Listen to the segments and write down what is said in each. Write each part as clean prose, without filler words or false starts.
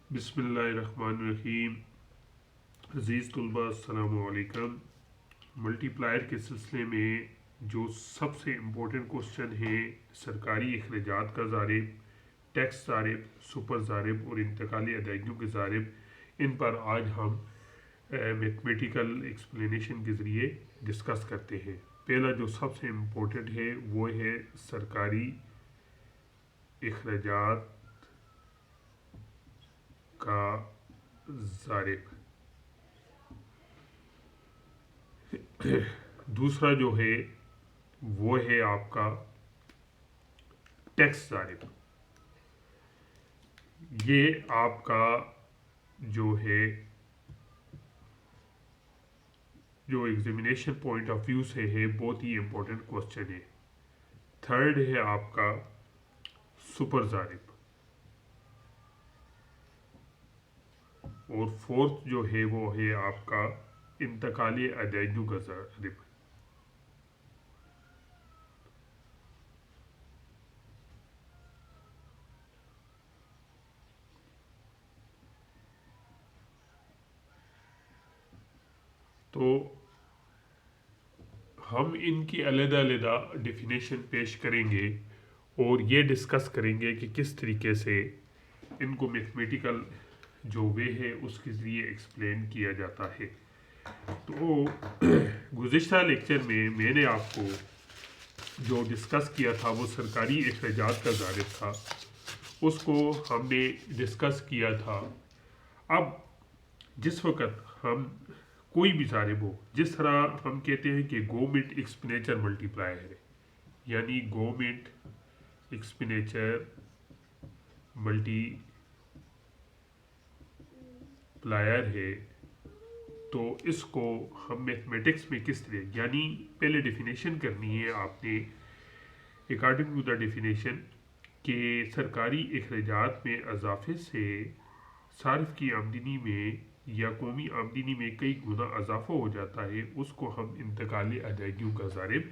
बिस्मिल्लाहिर्रहमानिर्रहीम। अज़ीज़ तलबा अस्सलामु अलैकुम। मल्टीप्लायर के सिलसिले में जो सबसे इम्पोर्टेंट क्वेश्चन है सरकारी अखराजात का ज़ारिब, टैक्स ज़ारिब, सुपर ज़ारिब और इंतकाली अदायगियों के ज़ारिब, इन पर आज हम मैथमेटिकल एक्सप्लेनेशन के ज़रिए डिस्कस करते हैं। पहला जो सबसे इम्पोर्टेंट है वो है सरकारी अखराजात का ज़ारिब। दूसरा जो है वो है आपका टैक्स ज़ारिब। ये आपका जो है जो एग्जामिनेशन पॉइंट ऑफ व्यू से है बहुत ही इम्पोर्टेंट क्वेश्चन है। थर्ड है आपका सुपर ज़ारिब और फोर्थ जो है वो है आपका इंतकाली अदायगियों का ज़ारिब। तो हम इनकी अलग-अलग डेफिनेशन पेश करेंगे और ये डिस्कस करेंगे कि किस तरीके से इनको मैथमेटिकल जो वे है उसके ज़रिए एक्सप्लेन किया जाता है। तो गुज़िश्ता लेक्चर में मैंने आपको जो डिस्कस किया था वो सरकारी अखराजात का ज़ारिब था, उसको हमने डिस्कस किया था। अब जिस वक़्त हम कोई भी ज़ारिब हो, जिस तरह हम कहते हैं कि गवर्नमेंट एक्सपेंडिचर मल्टीप्लायर है, यानी गवर्नमेंट एक्सपेंडिचर मल्टीप्लायर है, तो इसको हम मैथमेटिक्स में किस तरह, यानी पहले डेफिनेशन करनी है आपने अकॉर्डिंग टू द डेफिनेशन कि सरकारी अखराजात में इजाफे से सार्फ की आमदनी में या कौमी आमदनी में कई गुना इजाफा हो जाता है, उसको हम इंतकाली अदायगियों का ज़ारिब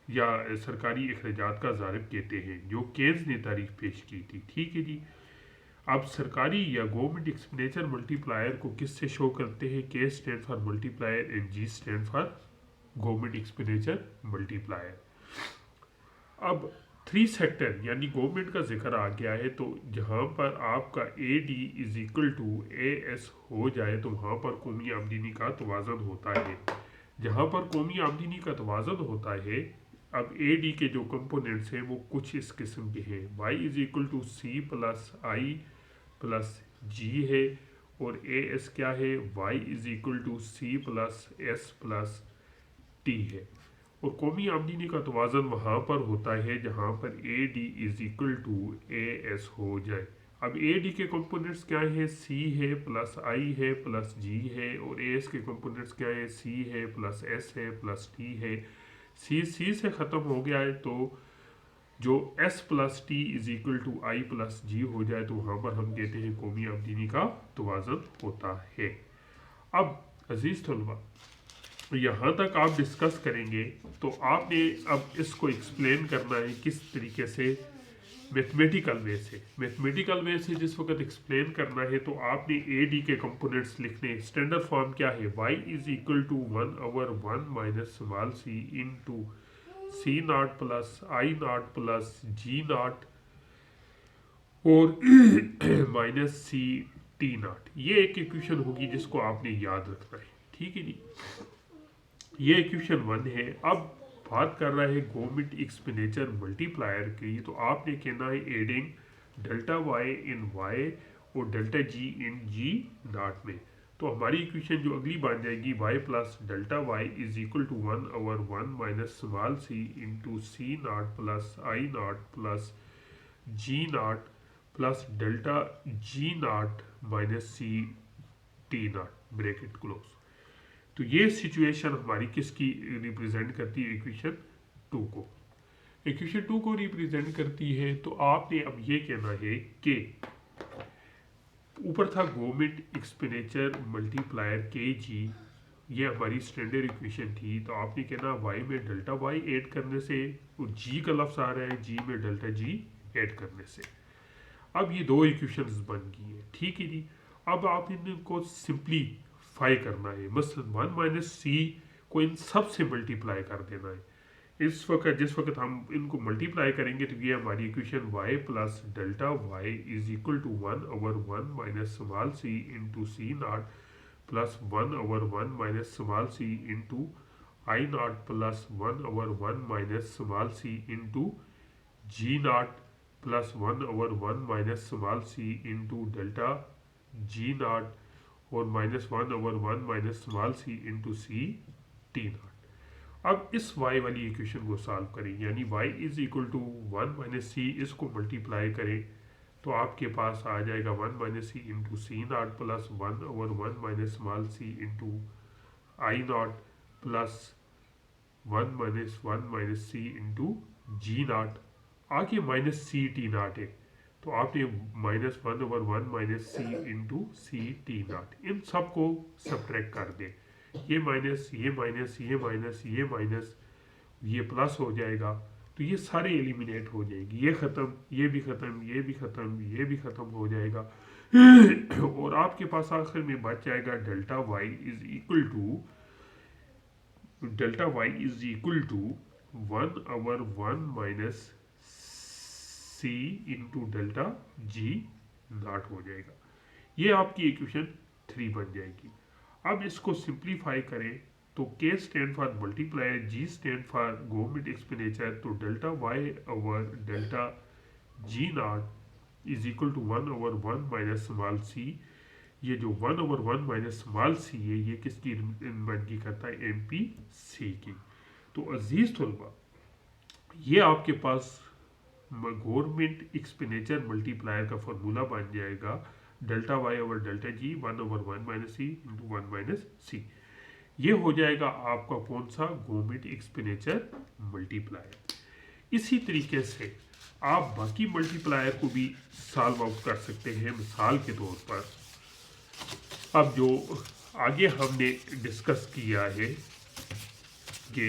या सरकारी अखराजात का ज़ारिब कहते हैं, जो केन्स ने तारीख पेश की थी। ठीक है जी। अब सरकारी या गवर्नमेंट एक्सपेंडिचर मल्टीप्लायर को किससे शो करते हैं? K stand for multiplier and G stand for government expenditure multiplier. अब थ्री सेक्टर यानी गवर्नमेंट का जिक्र आ गया है, तो जहाँ पर आपका A D is equal to A S हो जाए तो वहाँ पर कौमी आमदनी का तवाज़न होता है। जहाँ पर कौमी आमदनी का तवाज़न होता है, अब ए डी के जो कंपोनेंट्स हैं वो कुछ इस किस्म के हैं। Y is equal to C plus I plus G है, और ए एस क्या है? Y is equal to C plus S plus T है। और कौमी आमदनी का तवाज़न वहाँ पर होता है जहाँ पर A D is equal to A S हो जाए। अब ए डी के कंपोनेंट्स क्या है? सी है प्लस आई है प्लस जी है, और ए एस के कंपोनेंट्स क्या है? सी है प्लस एस है प्लस टी है। सी से ख़त्म हो गया है, तो जो S plus T is equal to I plus G हो जाए तो वहाँ पर हम कहते हैं कौमी आमदनी का तवाज़न होता है। अब अजीज़ तलबा, यहाँ तक आप डिस्कस करेंगे, तो आपने अब इसको एक्सप्लेन करना है किस तरीके से, मैथमेटिकल वे से जिस वक्त एक्सप्लेन करना है तो आपने ए डी के कंपोनेंट्स लिखने। स्टैंडर्ड फॉर्म क्या है? Y is equal to 1/1 minus small c into C naught plus I naught plus G naught और माइनस सी टी नाट। ये एक इक्वेशन होगी जिसको आपने याद रखना है। ठीक है जी, ये इक्वेशन 1 है। अब बात कर रहा है गवर्नमेंट एक्सपेंडिचर मल्टीप्लायर की, तो आपने कहना है adding delta Y in Y और delta G in G naught में। तो हमारी इक्वेशन जो अगली बन जाएगी Y plus delta Y is equal to 1/1 minus small C into C naught plus I naught plus G naught plus delta G naught minus C T naught bracket close. तो ये situation हमारी किसकी represent करती है? Equation 2 को। Equation 2 को represent करती है, तो आपने अब ये कहना है कि ऊपर था गवर्नमेंट एक्सपेंडिचर मल्टीप्लायर के जी, ये हमारी स्टैंडर्ड इक्वेशन थी। तो आपने कहना वाई में डेल्टा वाई ऐड करने से, और जी का लफ्ज़ आ रहा है जी में डेल्टा जी ऐड करने से। अब ये दो इक्वेशंस बन गई हैं, ठीक है जी। अब आप इनको सिंप्लीफाई करना है, मसलन 1 माइनस सी को इन सब से मल्टीप्लाई कर देना है। जिस वक्त हम इनको मल्टीप्लाई करेंगे तो ये हमारी equation y plus delta y is equal to 1/1 minus small C into C naught plus 1/1 minus small C into I naught plus 1/1 minus small C into G naught plus 1/1 minus small C into delta G naught और minus 1/1 minus small सी into C T naught. अब इस y वाली equation को solve करें, यानी y is equal to 1 minus C, इसको multiply करें तो आपके पास आ जाएगा 1 minus C into C naught plus 1/1 minus small C into I naught plus 1 minus C into G naught. आगे माइनस सी टी नॉट है तो आपने -1/1 minus C into C T naught, इन सब को सब्ट्रैक्ट कर दें। ये माइनस ये माइनस ये माइनस ये माइनस ये प्लस हो जाएगा, तो ये सारे एलिमिनेट हो जाएंगे, ये ख़त्म, ये भी ख़त्म, ये भी ख़त्म, ये भी ख़त्म हो जाएगा और आपके पास आखिर में बच जाएगा delta Y is equal to 1/1 minus C into delta G naught हो जाएगा। ये आपकी इक्वेशन 3 बन जाएगी। अब इसको सिंप्लीफाई करें तो K stand for multiplier, G stand for government expenditure, तो delta Y over delta G naught is equal to 1/1 minus small c. ये जो 1/1 माइनस स्मॉल सी है ये किसकी नुमाइंदगी करता है, MPC की। तो अजीज तलबा, ये आपके पास गवर्नमेंट एक्सपेंडिचर मल्टीप्लायर का फॉर्मूला बन जाएगा, delta Y over delta G 1/1 minus C into 1 minus C. ये हो जाएगा आपका कौन सा, गवर्नमेंट एक्सपेंडिचर मल्टीप्लायर। इसी तरीके से आप बाकी मल्टीप्लायर को भी सॉल्व आउट कर सकते हैं। मिसाल के तौर पर अब जो आगे हमने डिस्कस किया है कि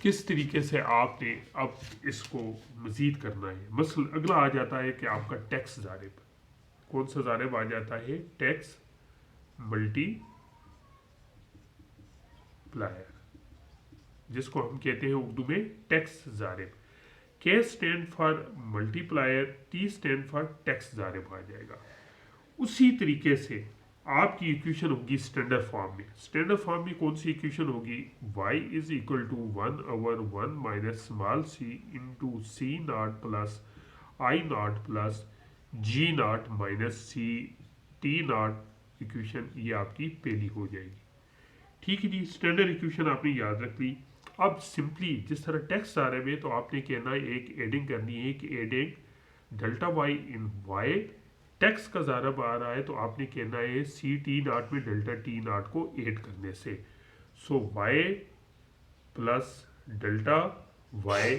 किस तरीके से आपने अब इसको मज़ीद करना है, मसलन अगला आ जाता है कि आपका टैक्स ज़ारिब, कौन सा ज़ारिब आ जाता है, टैक्स मल्टीप्लायर, जिसको हम कहते हैं उर्दू में टैक्स ज़ारिब। K stand for multiplier, T stand for tax ज़ारिब आ जाएगा। उसी तरीके से आपकी इक्वेशन होगी स्टैंडर्ड फॉर्म में। स्टैंडर्ड फॉर्म में कौन सी इक्वेशन होगी, y is equal to 1/1 minus small C into C naught plus I naught plus G naught minus C T naught. Equation ये आपकी पहली हो जाएगी, ठीक है जी। स्टैंडर्ड इक्वेशन आपने याद रख ली। अब सिंपली जिस तरह टैक्स आ रहे हैं तो आपने कहना है एक एडिंग करनी है कि adding delta Y in Y, tax का ज़ारिब आ रहा है तो आपने कहना है सी टी नॉट में डेल्टा टी नॉट को ऐड करने से। So Y plus delta Y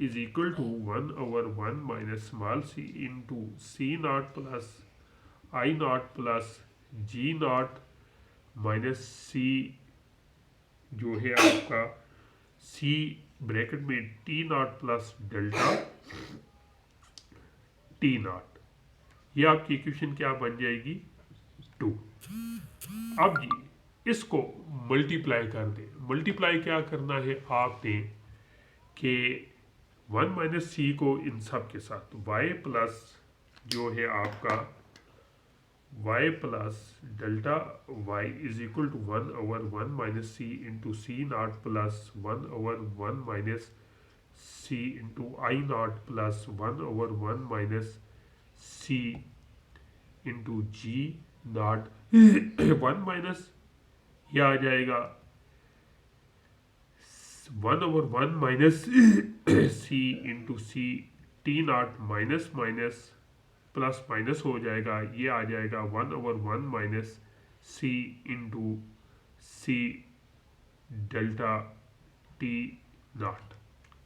is equal to 1/1 minus small C into C naught plus I naught plus G naught minus C जो है आपका सी ब्रैकेट में T naught plus delta T naught. ये आपकी equation क्या बन जाएगी, 2। अब जी इसको मल्टीप्लाई कर दें। मल्टीप्लाई क्या करना है आपने कि 1 माइनस सी को इन सब के साथ y प्लस जो है आपका y plus delta y is equal to 1/1 minus C into C naught plus 1/1 minus C into I naught plus 1/1 minus C into G naught 1 minus यह आ जाएगा 1/1 minus C into C T naught minus minus plus minus हो जाएगा, ये आ जाएगा 1/1 minus C into C delta T naught.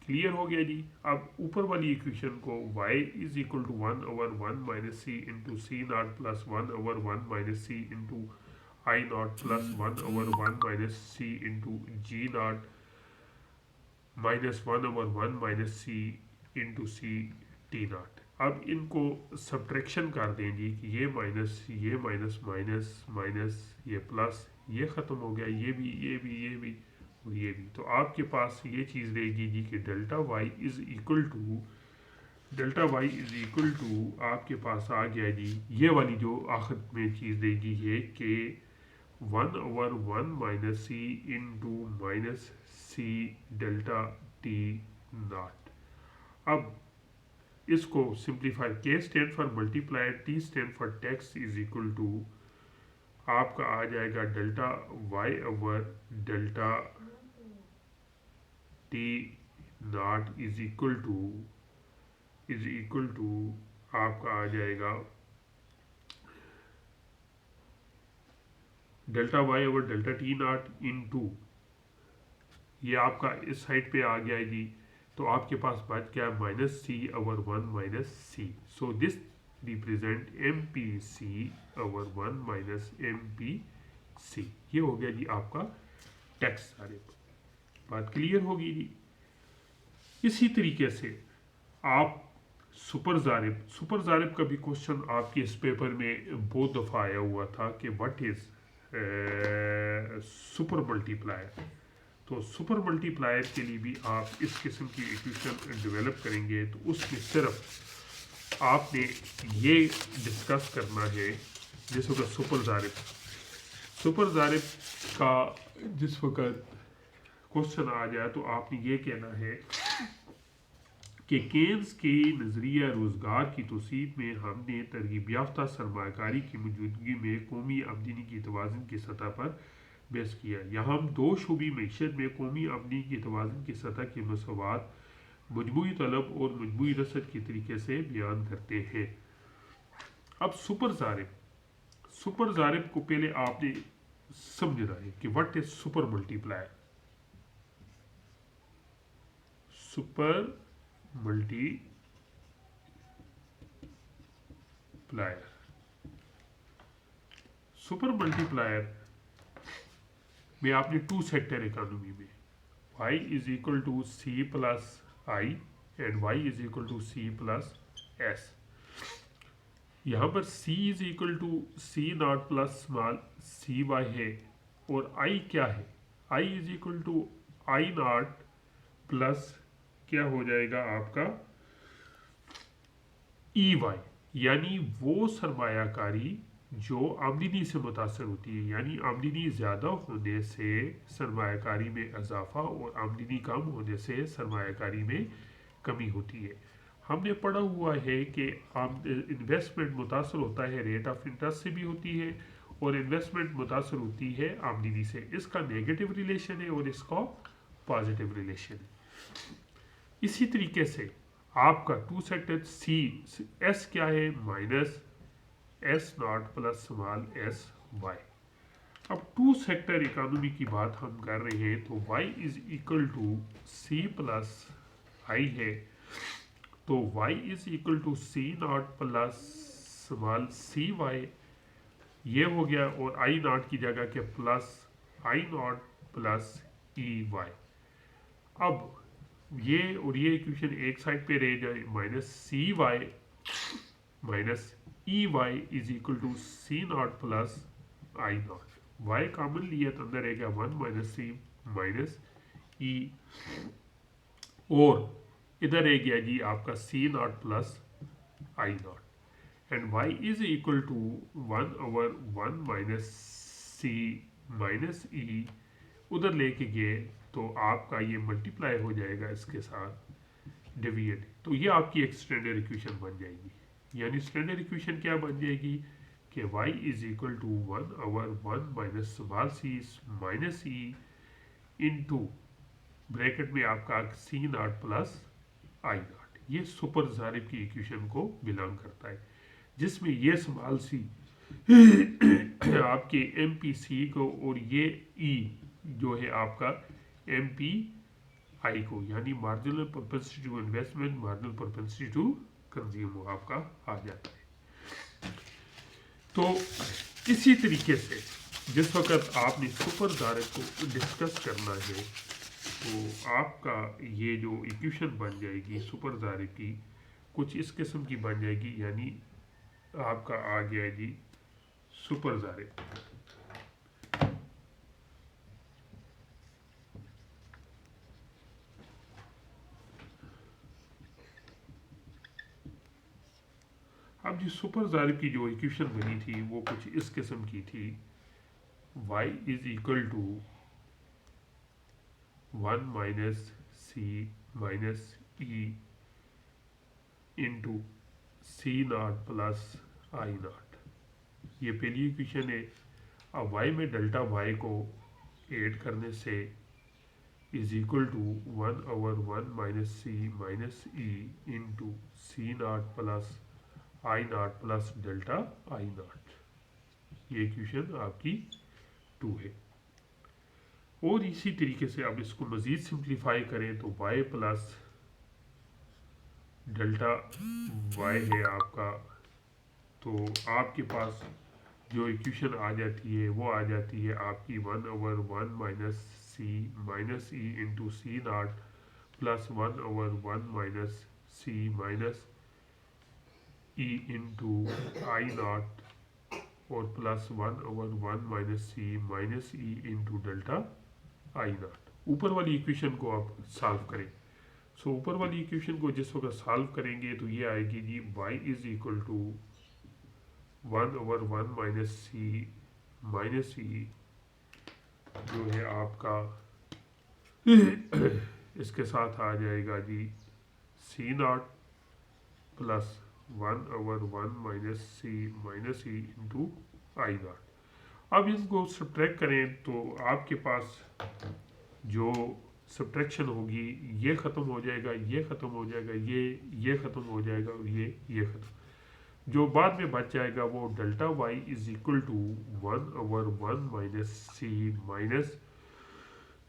Clear हो गया जी। अब ऊपर वाली इक्वेशन को y is equal to 1/1 minus C into C naught plus 1/1 minus C into I naught plus 1/1 minus C into G naught minus 1/1 minus C into C T naught. अब इनको subtraction कर दें जी कि ये माइनस माइनस माइनस, ये plus, ये ख़त्म हो गया, ये भी ये भी ये भी और ये भी। तो आपके पास ये चीज़ रहेगी जी कि delta Y is equal to आपके पास आ गया जी, ये वाली जो आखिर में चीज़ देगी ये कि 1/1 minus C into minus C delta T naught. अब इसको simplify, K stand for multiplier, T stand for tax is equal to आपका आ जाएगा delta Y over delta T naught is equal to आपका आ जाएगा delta Y over delta T naught into, ये आपका इस साइड पे आ गया है जी। तो आपके पास बच गया minus C over 1 minus C. So this represent M P C over 1 minus M P C. ये हो गया जी आपका टैक्स सारे। बात क्लियर होगी जी। इसी तरीके से आप सुपर जारिब का भी क्वेश्चन आपके इस पेपर में बहुत दफ़ा आया हुआ था कि व्हाट इज़ सुपर मल्टीप्लायर। तो सुपर मल्टीप्लायर के लिए भी आप इस किस्म की इक्वेशन डेवलप करेंगे तो उसमें सिर्फ आपने ये डिस्कस करना है जिस वक्त सुपर जारिब का जिस वक्त क्वेश्चन आ जाए तो आपने ये कहना है कि केन्स के नज़रिया रोज़गार की तौसीफ में हमने तरगीब याफ्ता सरमाकारी की मौजूदगी में कौमी आमदनी की तवाज़ुन की सतह पर बहस किया। यहाँ हम दो शूबी मैशत में कौमी आमदनी की तवाज़ुन की सतह के मसवात मजमूई तलब और मजमूई रसद के तरीके से बयान करते हैं। अब सुपर जारिब को पहले आपने समझना है कि what is super multiplier. Super multiplier में आपने टू सेक्टर इकोनॉमी में y is equal to C plus I and y is equal to C plus S. यहाँ पर c is equal to C naught plus small C Y है और i क्या है, i is equal to I naught plus क्या हो जाएगा आपका ई वाई, यानी वो सरमायाकारी जो आमदनी से मुतासर होती है। यानी आमदनी ज़्यादा होने से सरमायाकारी में इजाफा और आमदनी कम होने से सरमायाकारी में कमी होती है। हमने पढ़ा हुआ है कि इन्वेस्टमेंट मुतासर होता है रेट ऑफ इंटरेस्ट से भी होती है और इन्वेस्टमेंट मुतासर होती है आमदनी से। इसका नेगेटिव रिलेशन है और इसका पॉजिटिव रिलेशन है। इसी तरीके से आपका टू सेक्टर सी एस क्या है, minus S naught plus small s Y. अब टू सेक्टर इकोनॉमी की बात हम कर रहे हैं तो y is equal to C plus I है तो y is equal to C naught plus small C Y ये हो गया और आई नॉट की जगह के plus I naught plus E Y. अब ये और ये इक्वेशन एक साइड पे रह जाए, minus C Y minus E Y is equal to C naught plus I naught. Y common लिया तो अंदर रहेगा 1 माइनस सी माइनस ई और इधर रह गया जी आपका C naught plus I naught and Y is equal to 1/1 minus C minus E उधर लेके गए तो आपका ये मल्टीप्लाई हो जाएगा इसके साथ डिवीजन। तो ये आपकी एक स्टैंडर्ड इक्वेशन बन जाएगी। यानी स्टैंडर्ड इक्वेशन क्या बन जाएगी कि y is equal to 1/1 minus small C minus E into bracket में आपका C naught plus I naught. ये सुपर जारिब की इक्वेशन को बिलोंग करता है जिसमें ये स्मॉल सी आपके एम पी सी को और ये ई जो है आपका एम पी आई को यानी marginal propensity to investment marginal propensity to consume आपका आ जाता है। तो इसी तरीके से जिस वक्त आपने सुपर जारिब को डिस्कस करना है तो आपका ये जो इक्वेशन बन जाएगी सुपर जारिब की कुछ इस किस्म की बन जाएगी, यानी आपका आ गया जी सुपर ज़ारिब। अब जी सुपर ज़ारिब की जो इक्वेशन बनी थी वो कुछ इस किस्म की थी, y is equal to 1 minus C minus E into C naught plus I naught. ये पहली इक्वेशन है। अब y में डेल्टा y को ऐड करने से is equal to 1/1 minus C minus E into C naught plus I naught plus delta I naught. ये इक्वेशन आपकी 2 है। और इसी तरीके से अब इसको मज़ीद सिंप्लीफाई करें तो y प्लस डेल्टा y है आपका, तो आपके पास जो इक्वेशन आ जाती है वो आ जाती है आपकी 1/1 minus E into C naught plus 1/1 minus C minus E into I naught और plus 1/1 minus C minus E into delta I naught. ऊपर वाली इक्वेशन को आप सॉल्व करें। सो ऊपर वाली इक्वेशन को जिस वक्त सॉल्व करेंगे तो ये आएगी जी y is equal to 1/1 minus C minus E जो है आपका इसके साथ आ जाएगा जी C naught plus 1/1 minus C minus E into I naught. अब इसको सब्ट्रैक्ट करें तो आपके पास जो सब्ट्रैक्शन होगी ये ख़त्म हो जाएगा, ये ख़त्म हो जाएगा, ये ख़त्म हो जाएगा, ये ख़त्म। जो बाद में बच जाएगा वो delta y is equal to 1/1 minus C minus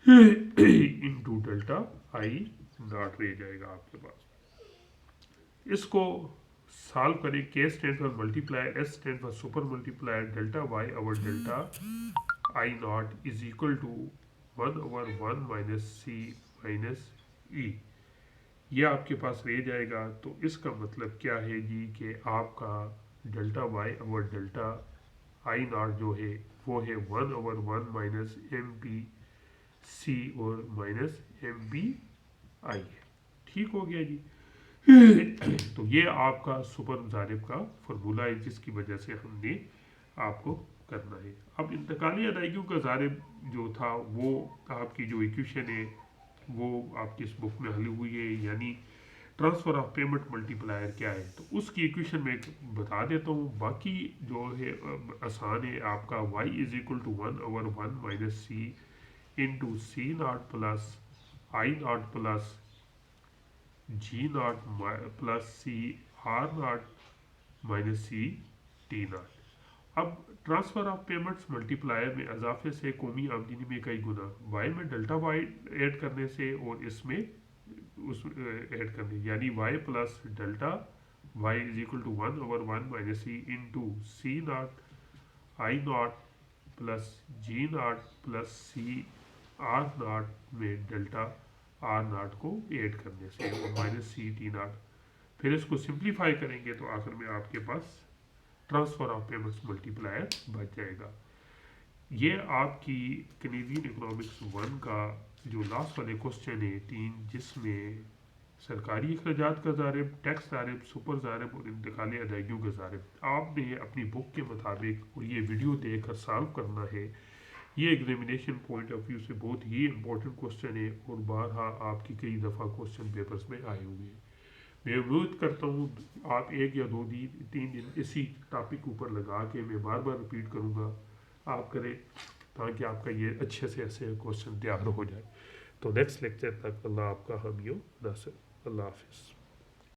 into delta I naught रह जाएगा आपके पास। इसको सॉल्व करें। k stand for multiplier, s stand for super multiplier, delta y over delta I naught is equal to 1/1 minus C minus E. ये आपके पास रह जाएगा। तो इसका मतलब क्या है जी कि आपका delta y over delta I not जो है वो है 1/1 माइनस एम पी सी और माइनस एम पी आई है। ठीक हो गया जी। तो ये आपका सुपर ज़ारिब का फार्मूला है जिसकी वजह से हमने आपको करना है। अब इंतकाली अदायगियों का ज़ारिब जो था वो आपकी जो इक्वेशन है वो आपकी इस बुक में हली हुई है, यानी ट्रांसफ़र ऑफ पेमेंट मल्टीप्लायर क्या है तो उसकी इक्वेशन में बता देता हूँ। बाकी जो है आसान है आपका y is equal to 1/1 minus C into C naught plus I naught plus G naught plus C R naught minus C T naught. अब ट्रांसफ़र ऑफ पेमेंट्स मल्टीप्लायर में इजाफे से कौमी आमदनी में कई गुना, y में डेल्टा y ऐड करने से और इसमें उस ऐड करने, यानी y plus delta y is equal to 1/1 minus C into C naught I naught plus G naught plus C R naught में डेल्टा आर नाट को ऐड करने से और माइनस सी टी नाट। फिर इसको सिंप्लीफाई करेंगे तो आखिर में आपके पास ट्रांसफ़र ऑफ पेमेंट्स मल्टीप्लायर बच जाएगा। ये आपकी कैनेडियन इकोनॉमिक्स 1 का जो लास्ट वाले क्वेश्चन है 3, जिसमें सरकारी अखराजात का ज़ारिब, टैक्स ज़ारिब, सुपर ज़ारिब और इंतकाली अदायगियों का ज़ारिब आपने अपनी बुक के मुताबिक और ये वीडियो देख कर सॉल्व करना है। ये एग्जामिनेशन पॉइंट ऑफ व्यू से बहुत ही इंपॉर्टेंट क्वेश्चन है और बारहा आपकी कई दफ़ा क्वेश्चन पेपर्स में आए हुए हैं। मैं उम्मीद करता हूँ आप 1 या 2 दिन 3 दिन इसी टॉपिक ऊपर लगा के मैं बार बार रिपीट करूँगा आप करें ताकि आपका ये अच्छे से ऐसे क्वेश्चन तैयार हो जाए। तो नेक्स्ट लेक्चर तक अल्लाह आपका हामी नासिर। अल्लाह हाफिज़।